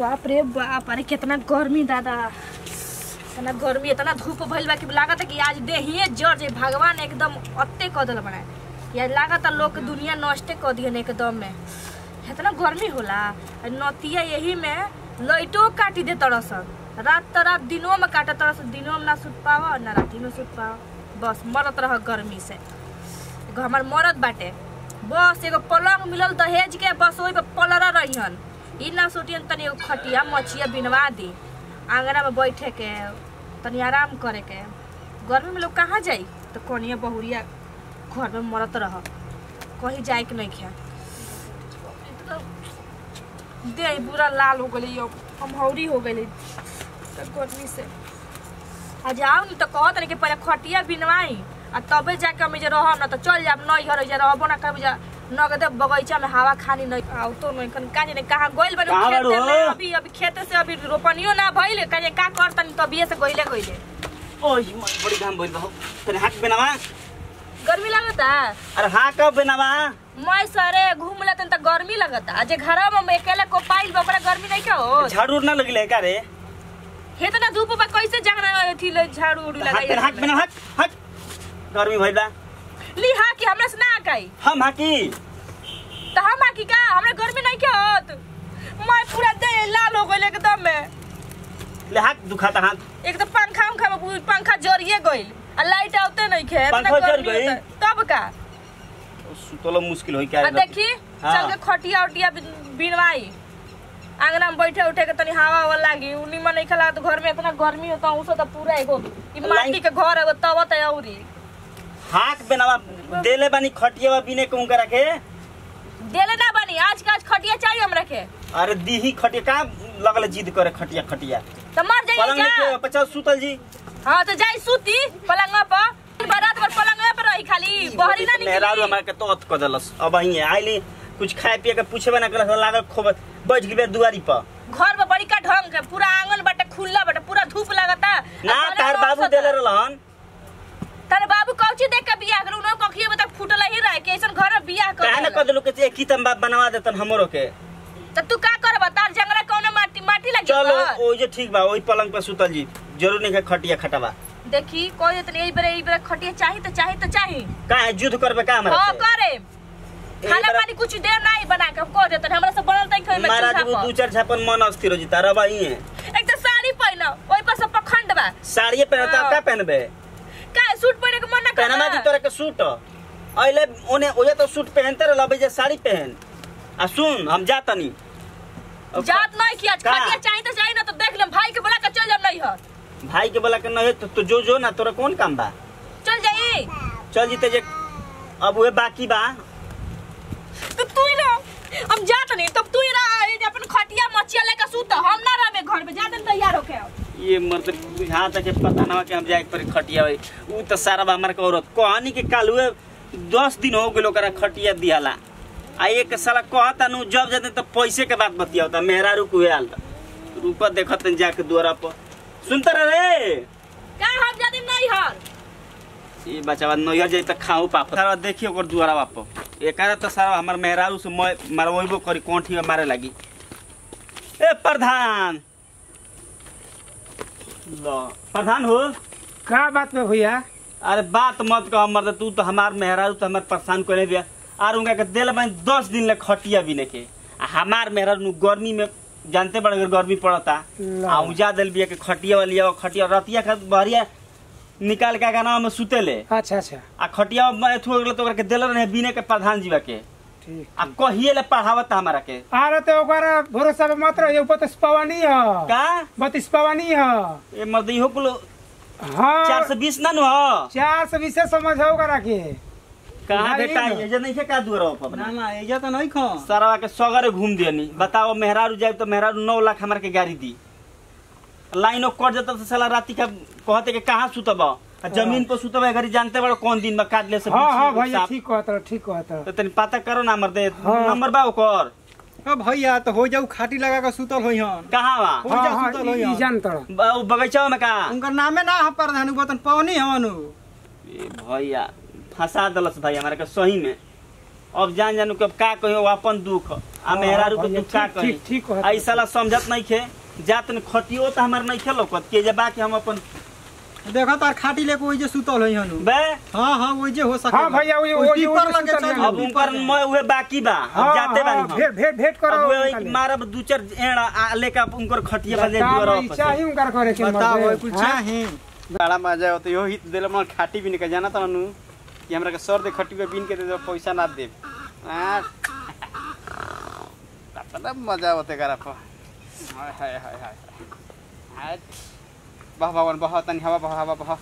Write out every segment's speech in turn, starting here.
बाप रे बाप, अरे कितना गर्मी दादा, इतना गर्मी, इतना धूप भइल बा कि लागत है कि आज देहिए जड़ जाए। भगवान एकदम अत्ते कदल बनाए, या लागत लोग दुनिया नष्टे कर दिए एकदम में। इतना गर्मी होला, नतिया यही में लाइटो काटी दे तरसन, रात तो रात दिनों में काटा तरसन, दिनों में ना सुत पावा ना राती में सुत पावा, बस मरत रह गर्मी से। एगो हमार मरद बाटे, बस एगो पलंग मिलल दहेज के, बस वही पे पलरा रहियन, ई ना सोटियन तनी एगो खटिया मछिया बिनवा दी, आंगना में बैठे के तनी आराम करे के। गर्मी में लोग कहाँ जाई, तो कोनिया बहुरिया घर में मरत रह, कहीं जाए के नहीं खे। देह पूरा लाल हो गई, कमहौरी हो गई गर्मी से। आ जाओ नहीं तो कहत रहे कि पहले खटिया बिनवाई आ तबे जाके हम रहब, ना तो चल जाब नैहर रहबो ना कभी जा नगदे बगीचा में हवा खानी नहीं आओ तो नहीं का जाने कहाँ गइल बने खेते में। अभी अभी खेते से अभी रोपनियो ना भइल, कहे का करतनी तबिए से गइले गइले। ओही बड़ी काम भइल बा, तने हाथ बेनावा गर्मी लगता। अरे हां कब बेनावा मैं सरे घूम लेतन त गर्मी लगता, जे घरवा में अकेले को पाइल बकरा गर्मी नहीं का हो। झाड़ू ना लगले का रे, हेतना धूप में कैसे जाना थी झाड़ू उड़ू लगाई। हाथ बेना हट हट, गर्मी भइल बा ली हा कि हमरा से ना काई हम हाकी त हम हाकी का, हमरा गर्मी नहीं के होत। मैं पूरा देह लाल हो गइल एकदम में, ले हाथ दुखाता हाथ। एक तो पंखा में पंखा जरिए गइल आ लाइट आउते नहीं खे, पंखा जर गइल तब का सुतलो मुश्किल होई क्या। देखी चल के खटिया उटिया बिनवाई, आंगना में बैठे उठे के तनी हवा लागी, उनी में नहीं खला तो घर में इतना गर्मी होता उसो तो पूरा एगो ई माटी के घर है तब त औरी हाथ बेनावा देले बानी खटिया बिने कहूं करा के देले ना बनी। आज का आज खटिया चाहिए हमरा के। अरे दीही खटिया का लगल जिद करे खटिया खटिया तो मर जाइए पलंग के 50 सुतल जी। हां तो जाई सूती पलंग पर, रात भर पलंग पर रही खाली बहरी ना निकली। मेहरारू हमरा के तो अत क देलस, अब ही आइली कुछ खाए पिए के पूछे ना कलस, लागल खूब बैठ गबे दुआरी पर। घर में बड़ी का ढंग के पूरा आंगन बाटे खुला बाटे, पूरा धूप लागता ना। तार बाबू देले रहलन, तारे बाबू कौची देख के बियाह कर, उनो कखिए में तक फुटल ही रहे के ऐसन घर में बियाह कर। काहे न क देलु के एक ही तम बनवा देतन हमरो के। त तू का करबा, तार जंगरा कौन माटी लगी। चलो ओ जे ठीक बा, ओई पलंग पे सुतल जी, जरूर नहीं है खटिया खटावा। देखी कोई इतने एई बेरे खटिया चाही त चाही काहे युद्ध करबे का हमरा से। हां करे खाना पानी कुछ देर नहीं बना के को देत, हमरा से बनल तई खई में महाराज वो दू चार छापन मन अस्थिर हो जी तारा बा ही है। एक तो साड़ी पहनो, ओई पर सब पखंड बा। साड़ी पहनता का पहनबे, का सूट पहने के मन ना कर। पहनमा दी तोरा के सूट आइले ओने ओजे तो सूट पहनते रह लबे जे साड़ी पहन। आ सुन हम जातनी जात नहीं किया, खटिया चाहिए तो चाहिए ना, तो देख लेम भाई के बोला के चल जाम नहीं है। भाई के बोला के नहीं तो जो ना तोरा कौन काम बा, चल जाई चल जीते जे अब वे बाकी बा। तो तू ही ना हम जात नहीं, तब तू ही ना अपन खटिया मछिया लेके सूत, हम ना रहबे घर में, जाते तैयार होके आओ। ये मतलब बुझा तक पता ना कि हम जाए पर खटिया होई उ त सारा हमर के औरत कहानी के कालुए 10 दिन हो गेलो करा खटिया दियाला। आ एक साला कहता नु जब जाते तो पैसे के बात बतियावता, मेहरारू को आल रुपा देखत जाके द्वारा पर सुनत रे का हम जाते नहीं हर ये बचावा नैहर जाई त खाऊ पाप सारा देखियो ओकर द्वारा बाप एकरा तो सारा हमर मेहरारू से मारवइबो करी कोठी में मारे लागी। ए प्रधान लो प्रधान हो का बात में भैया। अरे बात मत कह मर्द, तू तो हमार मेहरारू तो हमार परेशान करे दिया और उनका के देल मैं 10 दिन ले खटिया बिने के। हमार मेहरारू गर्मी में जानते बड़ गर्मी पड़ता आ उजा दिल बिया के खटिया वाली खटिया रतिया का बहरिया निकाल के गाना में सुतेले। अच्छा अच्छा आ खटिया में एथु गेल तो के देल रहे बिने के प्रधान जीवा के। ठीक आ कहिए ले पढ़ावत हमरा के। अरे तो ओकरा भरोसा पे मत रहियो, बतिस पवानी है का बतिस पवानी है। ए मर्द इहो कुल हां 420 ना नु ह 420 से समझो ओकरा के। कहां बेटा ये जे नहीं के का दूर हो ना ना एजा तो नहीं खो सारा के सगरे घूम देनी। बताओ मेहरारू जाए तो मेहरारू 9 लाख हमरा के गाड़ी दी, लाइनो कट जाता तो साला राती का कहते के कहां सुतबा, जमीन पर सुतबा घरी जानते बड़ कौन दिन में काट ले से। हां भैया ठीक कहत तो तनी पता करो ना मर्दे नंबर बा ओकर। अब भैया तो हो जाऊ खाटी लगा के सुतल होई हन। कहां बा हो जा सुतल होई ई जानत बगीचा में का उनका नामे ना ह प्रधान बतन पवनी हवन। ए भैया फंसा दलस भाई हमरा के सही में। अब जान जानू के अब का कहियो अपन दुख आ मेहरारू के दुख का कही ठीक ऐसा ला समझत नहीं खे जात न खटियो त हमर नहीं खे लौकत के जे बाकी हम अपन देखो तार खाटी लेके ओइ जे सुतल है हनु बे हां ओइ जे हो सके हां भैया ओइ पर लगे चल अब उनकर मैं उहे बाकी बा अब जाते बानी हम भेट करो अब उहे मारब दू चार एड़ा लेके उनकर खटिया बजे दियो वापस चाही उनकर करे के बताओ ओइ कुछ चाही बड़ा मजा होत यो हित देले मन खाटी बिन के जाना तनु कि हमरा के सर दे खटी पे बिन के दे पैसा ना दे बड़ा मजा होते करा पर हाय हाय हाय हाय वाह भगवान बहा तनी हवा बहा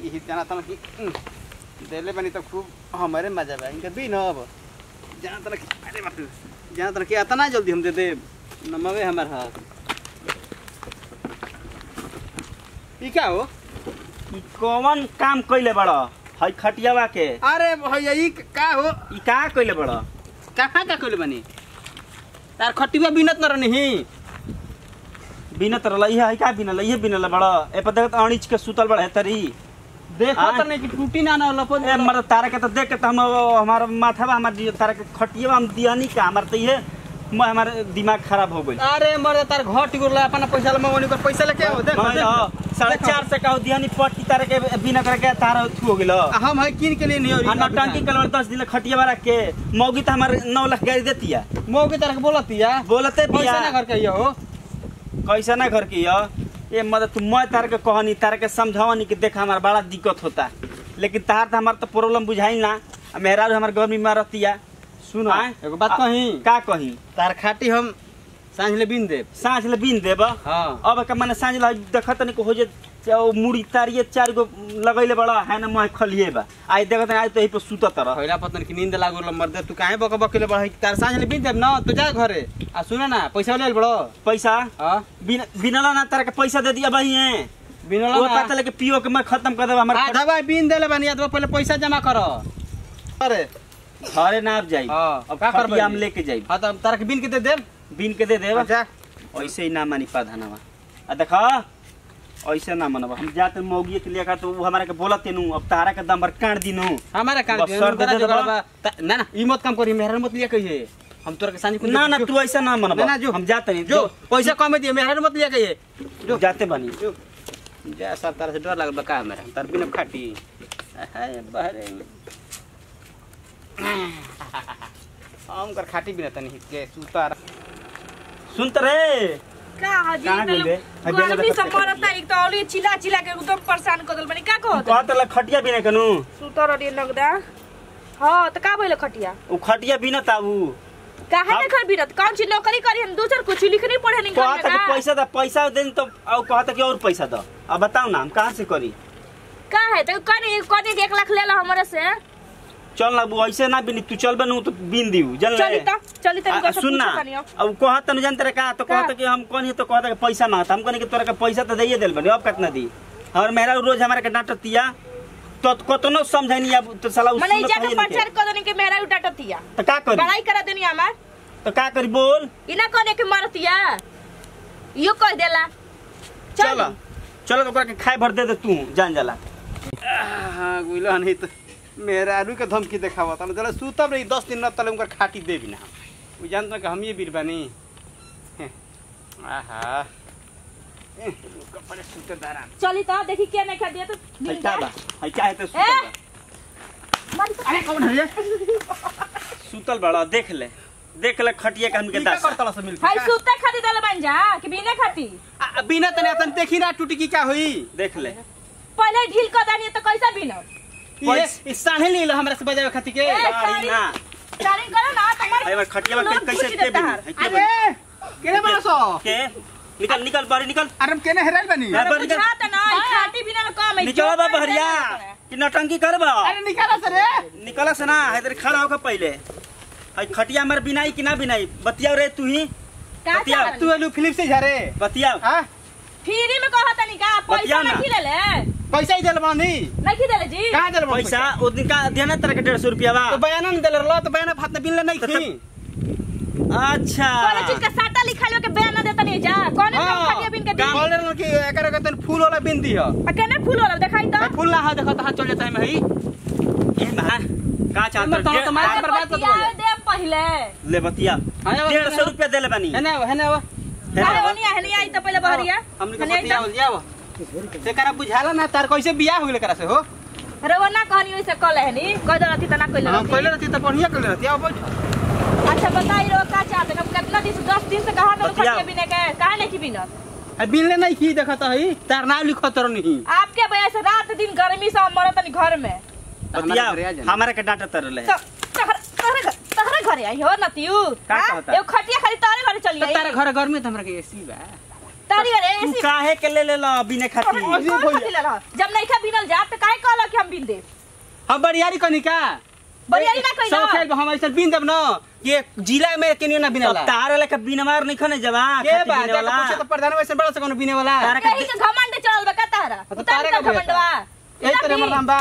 यही जाना तन कि देले बनी तो खूब हमारे मजा बा इनके भी न अब जाना तन अरे बाप जाना तन कि इतना जल्दी हम दे दे नमवे हमर हा ई का हो ई कौन काम कइले बड़ हई खटियावा के अरे भैया ई का हो ई का कइले बड़ कहाँ का कइले बनी तार खटिया बिनत न रहनी बिनत रहलई है का बिनल ये बिनल बड़ ए पर देखत अणिच के सुतल बड़ है तरी देखो त नहीं कि टूटी ना ना लपन ए मर तारा के तो देख के तो हम हमार माथावा हमार तारा के खटियावा हम दियानी का हमार तो ये हमार दिमाग खराब हो गइल अरे मर तार घर टिगुरला अपना पैसा ले मंगनी कर पैसा लेके आओ देख मैं 4.5 से कहू दियानी पट्टी तारा के बिना करे के तारा थू हो गेल हम है किन के लिए नहीं आ नौटंकी कलर 10 दिन खटियावा रख के मौगी तो हमार 9 लाख गाड़ी देतिया मौके तार के बोलतिया बोलते बिया पैसा ना घर के हो कैसा ना घर की ये मदद तू मैं तार के कहनी तार के समझावनी कि देख हमार बड़ा दिक्कत होता लेकिन तार तो हमार तो प्रॉब्लम बुझाई ना मेहरारू हमार गर्मी में रहतिया सुनो एगो बात कही का कही तार खाटी हम सांझ ले बिन देब सांझ ले बिन देब हां अब के माने सांझ ले देखत नहीं हो जे मुड़ी तारिए 4 गो लगैले बड़ा है ना मैं खलिए बा आई देखत आई तो यही पर सुतत रह पहिला पतन की नींद लागल मर दे तू काहे बक बकले बड़ तार सांझ ले बिन देब ना तू जा घरे आ सुन ना पैसा ले बड़ो पैसा हां बिनला ना तार के पैसा दे दिया भाई है बिनला वो पता लगे पियो के मैं खत्म कर देब हमर आधा भाई बिन देले बानी आधा पहले पैसा जमा करो अरे घरे ना जाई हां अब का करबे खटिया हम लेके जाई हां त तार के बिन के दे देब बिन के दे देब अच्छा ऐसे ही ना मानी पाधानवा आ देखा ऐसे ना मनब हम जाते मौगी के लेकर तो हमारा के बोलते नु अब तारा के दम पर काट दिनु हमारा काट बस सर दे दे ना ना ई मत काम करी मेहर मत लिया कहिए हम तोरा के सांझ को ना ना तू ऐसा ना मनब ना जो हम जाते नहीं जो पैसा कम दिए मेहर मत लिया कहिए जो जाते बनी जो जा सब तार से डर लागल का मेरा तार बिना खाटी हाय बहरे हम कर खाटी बिना तनी के सुतार सुन त रे का हजी कहाँ ने गइले? गर्मी से मरता एक तो औली चिल्ला चिल्ला के एकदम परेशान कर देल बनी का कहत कहत ल खटिया बिना कनु सुतर रे नगदा हां त का भइल खटिया उ खटिया बिना ताऊ काहे न घर बिरत कौन ची नौकरी करी हम दूसर कुछ लिखनी पढ़े नहीं कहत करना कि पैसा द पैसा देन तो अब कहत कि और पैसा द अब बताओ ना हम कहां से करी का है तो कने 1 लाख ले लो हमरे से चल ना वो ऐसे ना बिनी तू चल बनू तो बिन दिउ जन ले चली तनी सुन ना अब कहत न जानते रे का तो कहत कि हम कोनी तो कहत कि पैसा मांगत हम कोनी कि तोरा के पैसा तो दइए देल बनी अब कितना दी और मेरा रोज हमारे के डांटतिया तो कतनो समझानी अब तो साला उस मने जाके प्रचार कर देनी के मेरा डांटतिया तो का करी बड़ाई करा देनी हमार तो का करी बोल इना कोने के मारतिया यो कह देला चल चल तो के खाए भर दे दे तू जान जाला हां गुइलो नहीं तो मेरा आलू के धमकी देखावा त जला सुतब रे 10 दिन न तले उनकर खाटी देबी ना उ जानत कि हम ये बीरबानी आहा कपड़े सुते दारा चली तो देखी के नहीं खा दिया तो है क्या बा है क्या है तो सुतल अरे कौन है ये सुतल बड़ा देख ले खटिया के हमके का दास करतला से मिल के भाई सुते खाती दले बन जा कि बिना खाती बिना तने तन देखी ना टूटी की क्या हुई देख ले पहले ढील कर दानी तो कैसा बिना ये इस साढ़े ले लो हमरा से बजावे खाती के गाड़ी ना चारी करो ना तुम्हारे है खटिया में कैसे के बिन अरे केने बरसो के निकल निकल बाहर निकल अरे केने हेराल बनी बुझाता ना खाती बिना में कम है निकल बा बहरिया कि नटंकी करबा अरे निकाला से रे निकल से ना इधर खड़ा होकर पहले है खटिया मर बिनाई कि ना बिनाई बतिया रे तू ही का तू एलू फिलिप से झरे बतिया हां फ्री में कहता नहीं का पैसा बतिया ना। नहीं ले पैसा ही देल बानी नहीं देले जी कहां देल पैसा ओ दिन का देना तरह के 150 रुपया बा तो बयान न देल रलो तो बयान भात बिल नहीं थी अच्छा कौन चीज का साटा लिखा के बयान ना देता नहीं जा कौन खाली बिन के दी बोल रहे कि एकर के तन फूल वाला बिन दी हो केने फूल वाला दिखाई तो फूल ना हा देखो तो हाथ चल जाता है में हई ए मां का चाहत तो तुम्हारे बर्बाद कर बतिया दे पहले ले बतिया 150 रुपया देले बानी है ना अरे ओनी हनी आई त पहले बहरिया हमनी के बतिया बोल जाओ से करा बुझाला ना तार कैसे बियाह हो गेले करा से हो अरे वो ना कहनी वैसे कल हनी कह दे रहती त ना कइले हम पहले रहती तो बढ़िया कर रहती अब अच्छा बताई रो का चाहते हम कितना दिन से 10 दिन से कहा तो बतिया। खटिया बिने के काहे नहीं की बिना बिनले नहीं की देखत है तार नाम लिखत रह नहीं आपके वजह से रात दिन गर्मी से हम मरत नहीं घर में बतिया हमारे के डांटा तर ले तहरा घरे आई हो नतियू का कहता? एगो खटिया खाली तारे घरे चली आई तारे घर में तो हमरा के एसी बा तारी घरे तू ऐसी काहे के ले लो बिने खाती जब नहीं खा बिनल जा त काहे कहला कि हम बिन दे हम बरियारी कनी का बरियारी ना कइला सब खेल हम ऐसे बिन देब न ये जिला में केनियो ना बिनेला तारे लेके बिन मार नहीं खने जवा के खाती बा बिने वाला पूछे तो प्रधान वैसे बड़ा से कोनो बिने वाला तारे कहीं के घमंड चलल बा का तारा तो उतार तारे का का घमंडवा ए तेरे हमर नाम बा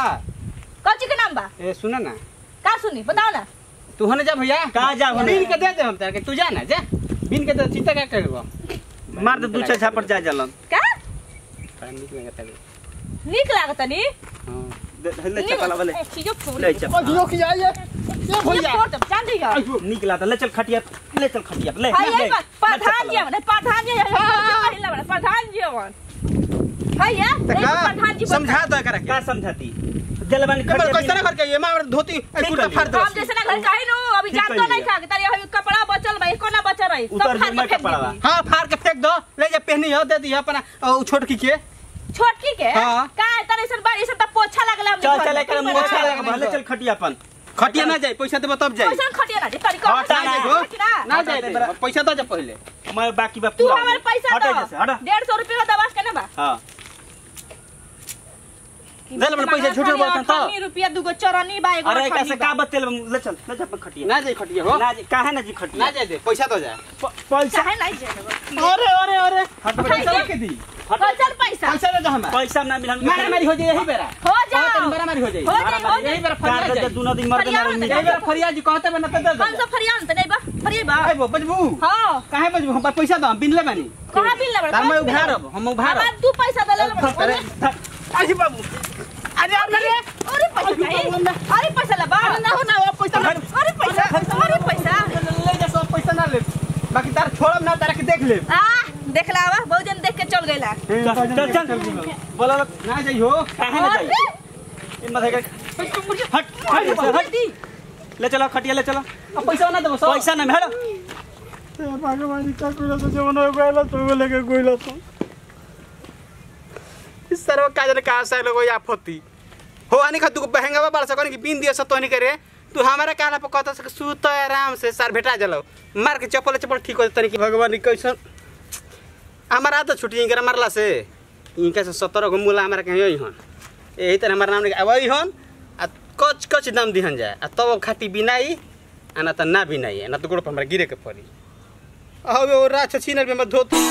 कौची के नाम बा ए सुन ना का सुनी बताओ ना तू हने जा भैया का जा होने? बिन के दे दे हम तार के तू जा ना जा बिन के दे चिंता क्या करबो मार दे 2-6 झापड़ जा जलन का निक लगता है निक लागत नी हां ले चल वाले चीजो फूल ले चल जियो की जाइए ये भैया जान दिया निक लाता ले चल खटिया ले चल खटिया ले हाय ले प्रधान जी ने प्रधान जी है प्रधान जी वन हाय या प्रधान जी समझा दो करा का समझाती जलवानी कमर खटिया कैसे ना करके ये मार धोती कुर्ता फाड़ दो हम जैसे ना घर काहे नो अभी ठीक जान तो कहिए। नहीं खा के तारी अभी कपड़ा बचल भाई कोना बचल रही उतर सब जो मैं फाड़ के कपड़ा फेंक हां फाड़ के फेंक दो ले जा पहनी हो दे दी अपना छोटकी के छोटकी के हाँ। का तारे से बारी से त पोछा लागला हम चल चल कर मोछा लगा ले चल खटिया अपन खटिया ना जाए पैसा देबो तब जाए पैसा खटिया ना दे तारी को हटा ना ना जाए पैसा दो जा पहले मैं बाकी बा तू पूरा हमारे पैसा हटे दो जैसे हटा 150 रुपया का दबास के ना बा हां दे ले पैसा झूठे बोलत तो 80 रुपया दुगो चरनी बा एगो अरे कैसे का बतेल ले चल अपन खटिया ना जाए खटिया हो ना काहे ना जी ना खटिया जाए दे पैसा दो जा पैसा चाहे नहीं जाएगा अरे अरे अरे हट पैसा के दी कचर पैसा पैसा दे हम पैसा ना मिलन मारा मारी हो जाए यही बेरा हो जाओ मारा मारी हो जाए हो जाए हो यही जाए बेरा कार फरिया दे जाए दोनों दिन मर्द फरिया ना में यही बेरा फरिया जी कहते बना तो दे दो हम सब फरियान त नहीं बा फरिया बा आइबो बजबू हां काहे बजबू हम पैसा दो हम बिनले बानी कहां बिल लबड़ तार मैं उधार हम उधार हमार तू पैसा दे ले अरे अरे बाबू अरे अरे पैसा अरे पैसा लबा ना हो ना पैसा अरे पैसा ले जा सब पैसा ना ले बाकी तार छोड़म ना तारा के देख ले आ देखला बा बहुत जन देख के चल गइला चल बोला ना जाइयो काहे ना जाई इन मथे हट ले चलो खटिया ले चलो अब पैसा ना देबो सब पैसा ना हेलो भगवान का कोइला तो जवन हो गइला तो लेके गइला तो इस सर्व काजन का आशा लोग आफती हो आनी खा तू बहंगा बाल सकनी कि बिन दिया सतोनी करे तू हमारा कहला पर कहता से सुत आराम से सर भेटा जलो मार के चप्पल ठीक हो तनी कि भगवान कैसन हमारा आदत छुटी इनकर मारला से इनका से 17 गो मूला हमारा कहीं हन यही तरह हमारा नाम अबई हन आ कच कच दाम दिहन जाए आ तब खाटी बिनाई आ ना त ना बिनाई ना तो गोड़ पर हमरा गिरे के पड़ी अब वो राछ छीनल में धोती